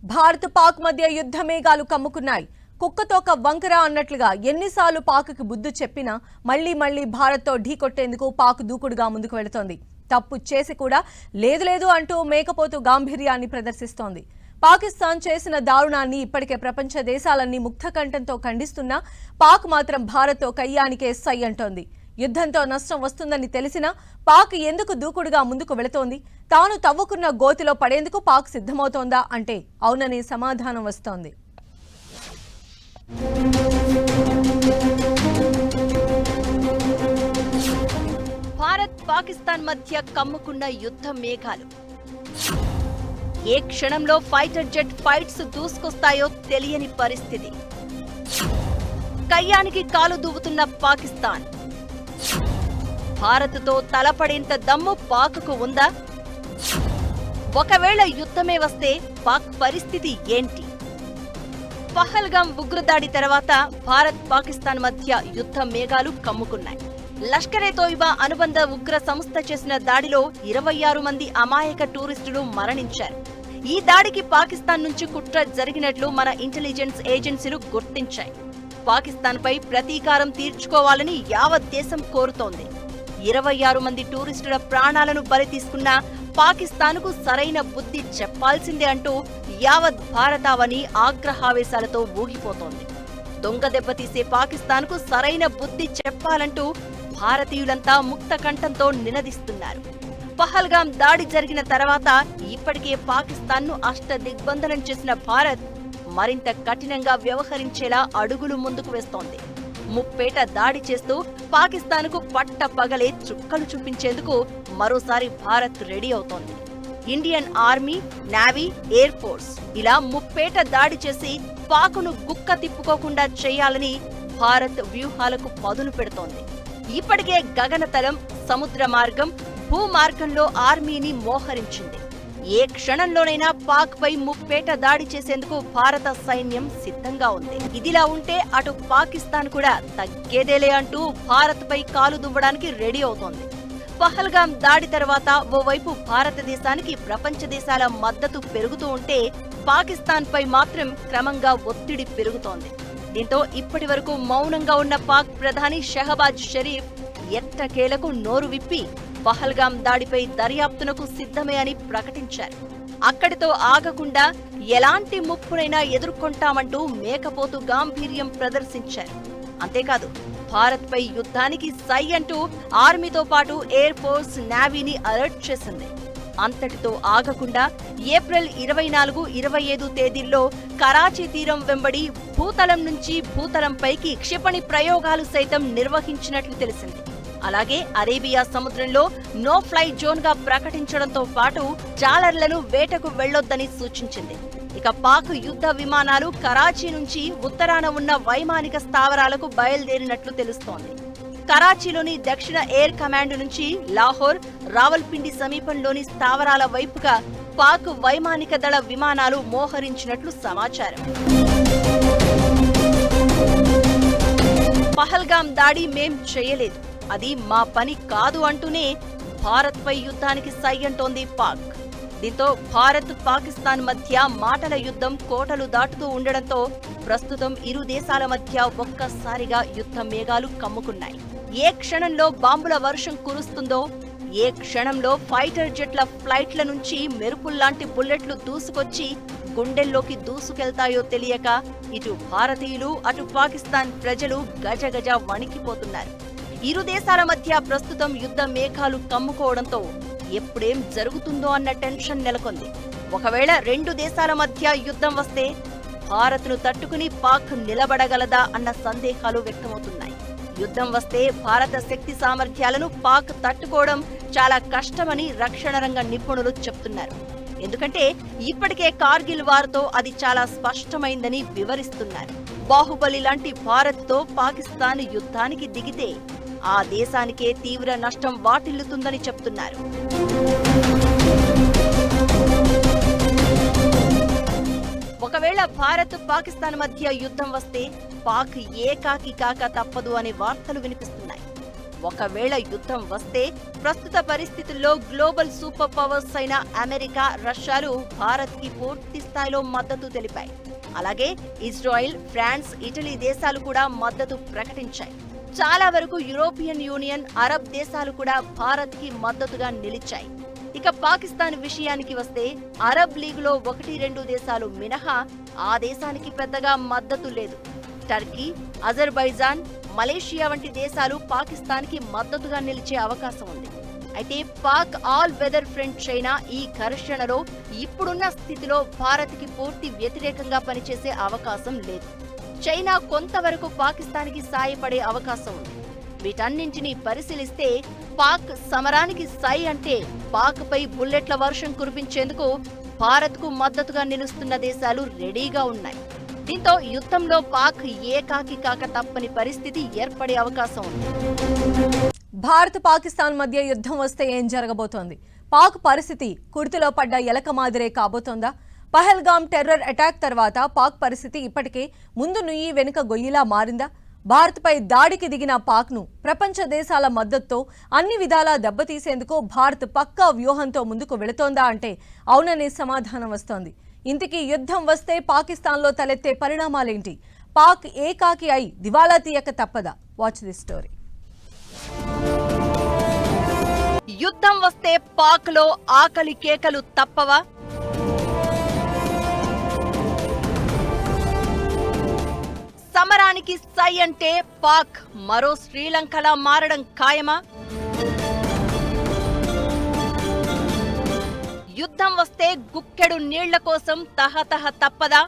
భారత్ పాక్ మధ్య యుద్ధ మేఘాలు కమ్ముకున్నాయి. కుక్కతోక వంకర అన్నట్లుగా ఎన్నిసార్లు పాక్కి బుద్ధి చెప్పినా మళ్లీ భారత్తో ఢీకొట్టేందుకు పాక్ దూకుడుగా ముందుకు వెళుతోంది. తప్పు చేసి కూడా లేదు అంటూ మేకపోతు గాంభీర్యాన్ని ప్రదర్శిస్తోంది. పాకిస్తాన్ చేసిన దారుణాన్ని ఇప్పటికే ప్రపంచ దేశాలన్నీ ముక్తకంఠంతో ఖండిస్తున్నా పాక్ మాత్రం భారత్తో కయ్యానికే సై అంటోంది. యుద్ధంతో నష్టం వస్తుందని తెలిసినా పాక్ ఎందుకు దూకుడుగా ముందుకు వెళుతోంది? తాను తవ్వుకున్న గోతిలో పడేందుకు పాక్ సిద్ధమవుతోందా అంటే అవుననే సమాధానం వస్తోంది. భారత్ పాకిస్తాన్ మధ్య కమ్ముకున్న యుద్ధ మేఘాలు. ఏ క్షణంలో ఫైటర్ జెట్ ఫైట్స్ దూసుకొస్తాయో తెలియని పరిస్థితి. కయ్యానికి కాలు దువ్వుతున్న పాకిస్తాన్. భారత్తో తలపడేంత దమ్ము పాక్కు ఉందా? ఒకవేళ యుద్ధమే వస్తే పాక్ పరిస్థితి ఏంటి? పహల్గాం ఉగ్రదాడి తర్వాత భారత్ పాకిస్తాన్ మధ్య యుద్ధ మేఘాలు కమ్ముకున్నాయి. లష్కర్-ఏ-తోయిబా అనుబంధ ఉగ్ర సంస్థ చేసిన దాడిలో 26 మంది అమాయక టూరిస్టులు మరణించారు. ఈ దాడికి పాకిస్తాన్ నుంచి కుట్ర జరిగినట్లు మన ఇంటెలిజెన్స్ ఏజెన్సీలు గుర్తించాయి. పాకిస్తాన్పై ప్రతీకారం తీర్చుకోవాలని యావత్ దేశం కోరుతోంది. 26 మంది టూరిస్టుల ప్రాణాలను బలి తీసుకున్న పాకిస్తాన్కు సరైన బుద్ధి చెప్పాల్సిందే అంటూ యావత్ భారతావని ఆగ్రహావేశాలతో ఊగిపోతోంది. దొంగ దెబ్బతీసే పాకిస్తాన్కు సరైన బుద్ధి చెప్పాలంటూ భారతీయులంతా ముక్త కంఠంతో నినదిస్తున్నారు. పహల్గాం దాడి జరిగిన తర్వాత ఇప్పటికే పాకిస్తాన్ను అష్టదిగ్బంధనం చేసిన భారత్ మరింత కఠినంగా వ్యవహరించేలా అడుగులు ముందుకు వేస్తోంది. ముప్పేట దాడి చేస్తూ పాకిస్తాన్కు పట్ట పగలే చుక్కలు చూపించేందుకు మరోసారి భారత్ రెడీ అవుతోంది. Indian army, navy, air force ఇలా ముప్పేట దాడి చేసి పాకును గుక్క తిప్పుకోకుండా చేయాలని భారత్ వ్యూహాలకు పదును పెడుతోంది. ఇప్పటికే గగనతలం, సముద్ర మార్గం, భూమార్గంలో ఆర్మీని మోహరించింది. ఏ క్షణంలోనైనా పాక్ పై ముప్పేట దాడి చేసేందుకు భారత సైన్యం సిద్ధంగా ఉంది. ఇదిలా ఉంటే అటు పాకిస్తాన్ కూడా తగ్గేదేలే అంటూ భారత్ పై కాలు దువ్వడానికి రెడీ అవుతోంది. పహల్గాం దాడి తర్వాత ఓవైపు భారతదేశానికి ప్రపంచ దేశాల మద్దతు పెరుగుతూ ఉంటే పాకిస్తాన్ పై మాత్రం క్రమంగా ఒత్తిడి పెరుగుతోంది. దీంతో ఇప్పటి వరకు మౌనంగా ఉన్న పాక్ ప్రధాని షహబాజ్ షరీఫ్ ఎట్టకేలకు నోరు విప్పి పహల్గాం దాడిపై దర్యాప్తునకు సిద్ధమే అని ప్రకటించారు. అక్కడితో ఆగకుండా ఎలాంటి ముప్పునైనా ఎదుర్కొంటామంటూ మేకపోతు గాంభీర్యం ప్రదర్శించారు. అంతేకాదు భారత్ పై యుద్ధానికి సై అంటూ ఆర్మీతో పాటు ఎయిర్ ఫోర్స్, నేవీని అలర్ట్ చేసింది. అంతటితో ఆగకుండా ఏప్రిల్ 24, 25 తేదీల్లో కరాచీ తీరం వెంబడి భూతలం నుంచి భూతలంపైకి క్షిపణి ప్రయోగాలు సైతం నిర్వహించినట్లు తెలిసింది. అలాగే అరేబియా సముద్రంలో నో ఫ్లై జోన్ గా ప్రకటించడంతో పాటు జాలర్లను వేటకు వెళ్లొద్దని సూచించింది. ఇక పాక్ యుద్ధ విమానాలు కరాచీ నుంచి ఉత్తరాన ఉన్న వైమానిక స్థావరాలకు బయలుదేరినట్లు తెలుస్తోంది. కరాచీలోని దక్షిణ ఎయిర్ కమాండ్ నుంచి లాహోర్, రావల్పిండి సమీపంలోని స్థావరాల వైపుగా పాక్ వైమానిక దళ విమానాలు మోహరించినట్లు సమాచారం. పహల్గాం దాడి మేం చేయలేదు, అది మా పని కాదు అంటూనే భారత్ పై యుద్ధానికి సై అంటోంది పాక్. దీంతో భారత్, పాకిస్తాన్ మధ్య మాటల యుద్ధం కోటలు దాటుతూ ఉండడంతో ప్రస్తుతం ఇరు దేశాల మధ్య ఒక్కసారిగా యుద్ధ మేఘాలు కమ్ముకున్నాయి. ఏ క్షణంలో బాంబుల వర్షం కురుస్తుందో, ఏ క్షణంలో ఫైటర్ జెట్ల ఫ్లైట్ల నుంచి మెరుపుల్లాంటి బుల్లెట్లు దూసుకొచ్చి గుండెల్లోకి దూసుకెళ్తాయో తెలియక ఇటు భారతీయులు, అటు పాకిస్తాన్ ప్రజలు గజగజ వణికిపోతున్నారు. ఇరు దేశాల మధ్య ప్రస్తుతం యుద్ధ మేఘాలు కమ్ముకోవడంతో ఎప్పుడేం జరుగుతుందో అన్న టెన్షన్ నెలకొంది. ఒకవేళ రెండు దేశాల మధ్య యుద్ధం వస్తే భారత్ను తట్టుకుని పాక్ నిలబడగలదా అన్న సందేహాలు వ్యక్తమవుతున్నాయి. యుద్ధం వస్తే భారత శక్తి సామర్థ్యాలను పాక్ తట్టుకోవడం చాలా కష్టమని రక్షణ రంగ నిపుణులు చెప్తున్నారు. ఎందుకంటే ఇప్పటికే కార్గిల్ వార్తో అది చాలా స్పష్టమైందని వివరిస్తున్నారు. బాహుబలి లాంటి భారత్తో పాకిస్తాన్ యుద్ధానికి దిగితే ఆ దేశానికే తీవ్ర నష్టం వాటిల్లుతుందని చెప్తున్నారు. ఒకవేళ భారత్, పాకిస్తాన్ మధ్య యుద్ధం వస్తే పాక్ ఏకాకి కాక తప్పదు అనే వార్తలు వినిపిస్తున్నాయి. ఒకవేళ యుద్ధం వస్తే ప్రస్తుత పరిస్థితుల్లో గ్లోబల్ సూపర్ పవర్స్ అయిన అమెరికా, రష్యాలు భారత్కి పూర్తి స్థాయిలో మద్దతు తెలిపాయి. అలాగే ఇజ్రాయెల్, ఫ్రాన్స్, ఇటలీ దేశాలు కూడా మద్దతు ప్రకటించాయి. చాలా వరకు యూరోపియన్ యూనియన్, అరబ్ దేశాలు కూడా భారత్కి మద్దతుగా నిలిచాయి. ఇక పాకిస్తాన్ విషయానికి వస్తే అరబ్ లీగ్లో 1-2 దేశాలు మినహా ఆ దేశానికి పెద్దగా మద్దతు లేదు. టర్కీ, అజర్బైజాన్, మలేషియా వంటి దేశాలు పాకిస్తాన్కి మద్దతుగా నిలిచే అవకాశం ఉంది. అయితే Pak all weather friend China ఈ ఘర్షణలో ఇప్పుడున్న స్థితిలో భారత్కి పూర్తి వ్యతిరేకంగా పనిచేసే అవకాశం లేదు. చైనా కొంతవరకు పాకిస్తాన్కి సాయపడే అవకాశం ఉంది. వీటన్నింటినీ పరిశీలిస్తే పాక్ సమరానికి సై అంటే పాక్పై బుల్లెట్ల వర్షం కురిపించేందుకు భారత్కు మద్దతుగా నిలుస్తున్న దేశాలు రెడీగా ఉన్నాయి. దీంతో యుద్ధంలో పాక్ ఏకాకి కాక తప్పని పరిస్థితి ఏర్పడే అవకాశం ఉంది. భారత్, పాకిస్తాన్ మధ్య యుద్ధం వస్తే ఏం జరగబోతోంది? పాక్ పరిస్థితి కుర్తిలో పడ్డ ఎలక మాదిరే కాబోతోందా? పహల్గామ్ టెర్రర్ అటాక్ తర్వాత పాక్ పరిస్థితి ఇప్పటికే ముందు నుయ్యి వెనుక గొయ్యిలా మారిందా? భారత్పై దాడికి దిగిన పాక్ను ప్రపంచ దేశాల మద్దతుతో అన్ని విధాలా దెబ్బతీసేందుకు భారత్ పక్కా వ్యూహంతో ముందుకు వెళుతోందా అంటే అవుననే సమాధానం వస్తోంది. ఇంతకీ యుద్ధం వస్తే పాకిస్తాన్లో తలెత్తే పరిణామాలేంటి? పాక్ ఏకాకి అయి దివాలా తీయక తప్పదా? Watch the story. యుద్ధం వస్తే పాక్లో ఆకలి కేకలు తప్పవా? సమరానికి సై అంటే పాక్ మరో శ్రీలంకలా మారడం ఖాయమా? యుద్ధం వస్తే గుక్కెడు నీళ్ల కోసం తహతహ తప్పదా?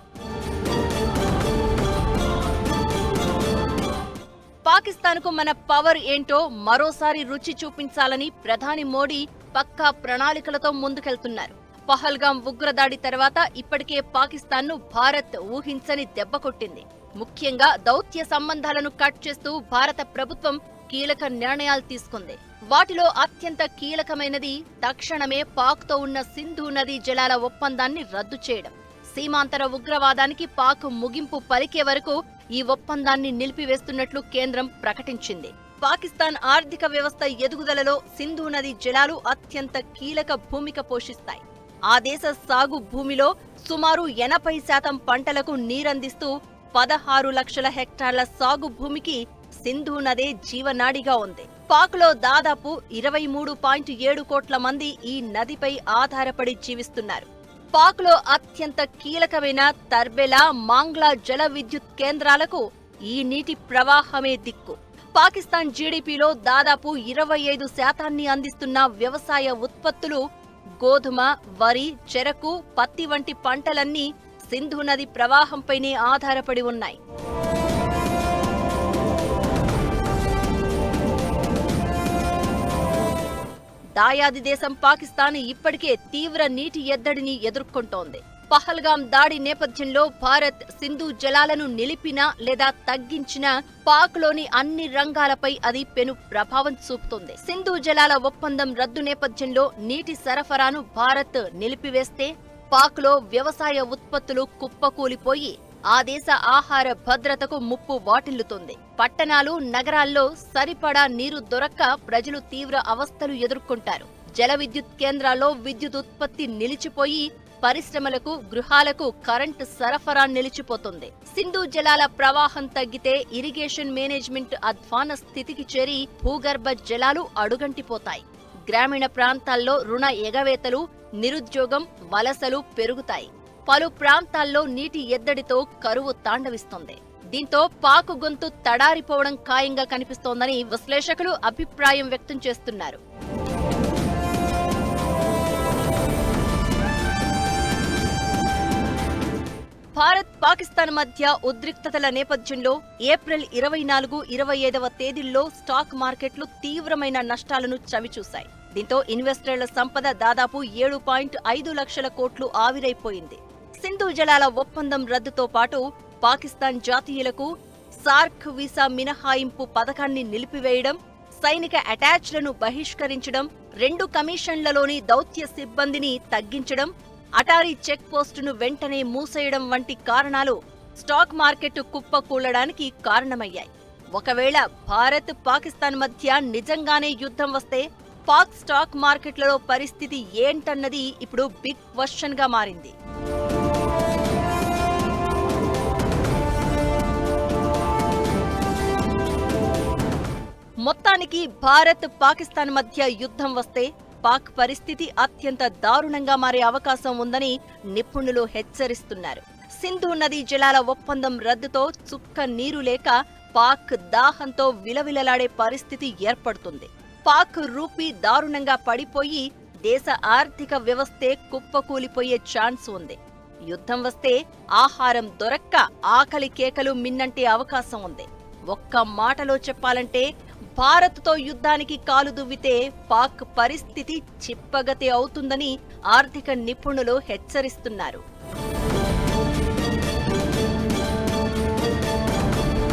పాకిస్తాన్కు మన పవర్ ఏంటో మరోసారి రుచి చూపించాలని ప్రధాని మోడీ పక్కా ప్రణాళికలతో ముందుకెళ్తున్నారు. పహల్గామ్ ఉగ్రదాడి తర్వాత ఇప్పటికే పాకిస్తాన్ను భారత్ ఊహించని దెబ్బ కొట్టింది. ముఖ్యంగా దౌత్య సంబంధాలను కట్ చేస్తూ భారత ప్రభుత్వం కీలక నిర్ణయాలు తీసుకుంది. వాటిలో అత్యంత కీలకమైనది తక్షణమే పాక్తో ఉన్న సింధు నదీ జలాల ఒప్పందాన్ని రద్దు చేయడం. సీమాంతర ఉగ్రవాదానికి పాక్ ముగింపు పలికే వరకు ఈ ఒప్పందాన్ని నిలిపివేస్తున్నట్లు కేంద్రం ప్రకటించింది. పాకిస్తాన్ ఆర్థిక వ్యవస్థ ఎదుగుదలలో సింధు నదీ జలాలు అత్యంత కీలక భూమిక పోషిస్తాయి. ఆ దేశ సాగు భూమిలో సుమారు 80% పంటలకు నీరందిస్తూ 16 లక్షల హెక్టార్ల సాగు భూమికి సింధు నదే జీవనాడిగా ఉంది. పాక్లో దాదాపు 23.7 కోట్ల మంది ఈ నదిపై ఆధారపడి జీవిస్తున్నారు. పాక్లో అత్యంత కీలకమైన తర్బెలా, మాంగ్లా జల విద్యుత్ కేంద్రాలకు ఈ నీటి ప్రవాహమే దిక్కు. పాకిస్తాన్ జీడీపీలో దాదాపు 25% అందిస్తున్న వ్యవసాయ ఉత్పత్తులు గోధుమ, వరి, చెరకు, పత్తి వంటి పంటలన్నీ సింధు నది ప్రవాహంపైనే ఆధారపడి ఉన్నాయి. దాయాది దేశం పాకిస్తాన్ ఇప్పటికే తీవ్ర నీటి ఎద్దడిని ఎదుర్కొంటోంది. పహల్గామ్ దాడి నేపథ్యంలో భారత్ సింధు జలాలను నిలిపినా లేదా తగ్గించినా పాక్లోని అన్ని రంగాలపై అది పెను ప్రభావం చూపుతుంది. సింధు జలాల ఒప్పందం రద్దు నేపథ్యంలో నీటి సరఫరాను భారత్ నిలిపివేస్తే పాక్లో వ్యవసాయ ఉత్పత్తులు కుప్పకూలిపోయి ఆ దేశ ఆహార భద్రతకు ముప్పు వాటిల్లుతుంది. పట్టణాలు, నగరాల్లో సరిపడా నీరు దొరక్క ప్రజలు తీవ్ర అవస్థలు ఎదుర్కొంటారు. జల విద్యుత్ కేంద్రాల్లో విద్యుత్ ఉత్పత్తి నిలిచిపోయి పరిశ్రమలకు, గృహాలకు కరెంటు సరఫరా నిలిచిపోతుంది. సింధు జలాల ప్రవాహం తగ్గితే ఇరిగేషన్ మేనేజ్మెంట్ అధ్వాన స్థితికి చేరి భూగర్భ జలాలు అడుగంటిపోతాయి. గ్రామీణ ప్రాంతాల్లో రుణ ఎగవేతలు, నిరుద్యోగం, వలసలు పెరుగుతాయి. పలు ప్రాంతాల్లో నీటి ఎద్దడితో కరువు తాండవిస్తోంది. దీంతో పాక్ గొంతు తడారిపోవడం ఖాయంగా కనిపిస్తోందని విశ్లేషకులు అభిప్రాయం వ్యక్తం చేస్తున్నారు. భారత్, పాకిస్తాన్ మధ్య ఉద్రిక్తతల నేపథ్యంలో ఏప్రిల్ 24, 25వ తేదీల్లో స్టాక్ మార్కెట్లు తీవ్రమైన నష్టాలను చవిచూశాయి. దీంతో ఇన్వెస్టర్ల సంపద దాదాపు 7.5 లక్షల కోట్లు ఆవిరైపోయింది. సింధు జలాల ఒప్పందం రద్దుతో పాటు పాకిస్తాన్ జాతీయులకు సార్క్ వీసా మినహాయింపు పథకాన్ని నిలిపివేయడం, సైనిక అటాచ్లను బహిష్కరించడం, 2 కమిషన్లలోని దౌత్య సిబ్బందిని తగ్గించడం, అటారీ చెక్ పోస్టును వెంటనే మూసేయడం వంటి కారణాలు స్టాక్ మార్కెట్ కుప్పకూలడానికి కారణమయ్యాయి. ఒకవేళ భారత్ పాకిస్తాన్ మధ్య నిజంగానే యుద్ధం వస్తే పాక్ స్టాక్ మార్కెట్లలో పరిస్థితి ఏంటన్నది ఇప్పుడు బిగ్ క్వశ్చన్ గా మారింది. మొత్తానికి భారత్ పాకిస్తాన్ మధ్య యుద్ధం వస్తే పాక్ పరిస్థితి అత్యంత దారుణంగా మారే అవకాశం ఉందని నిపుణులు హెచ్చరిస్తున్నారు. సింధు నదీ జలాల ఒప్పందం రద్దుతో చుక్క నీరు లేక పాక్ దాహంతో విలవిలలాడే పరిస్థితి ఏర్పడుతుంది. పాక్ రూపీ దారుణంగా పడిపోయి దేశ ఆర్థిక వ్యవస్థే కుప్పకూలిపోయే ఛాన్స్ ఉంది. యుద్ధం వస్తే ఆహారం దొరక్క ఆకలి కేకలు మిన్నంటే అవకాశం ఉంది. ఒక్క మాటలో చెప్పాలంటే భారత్తో యుద్ధానికి కాలు దువ్వితే పాక్ పరిస్థితి చిప్పగతి అవుతుందని ఆర్థిక నిపుణులు హెచ్చరిస్తున్నారు.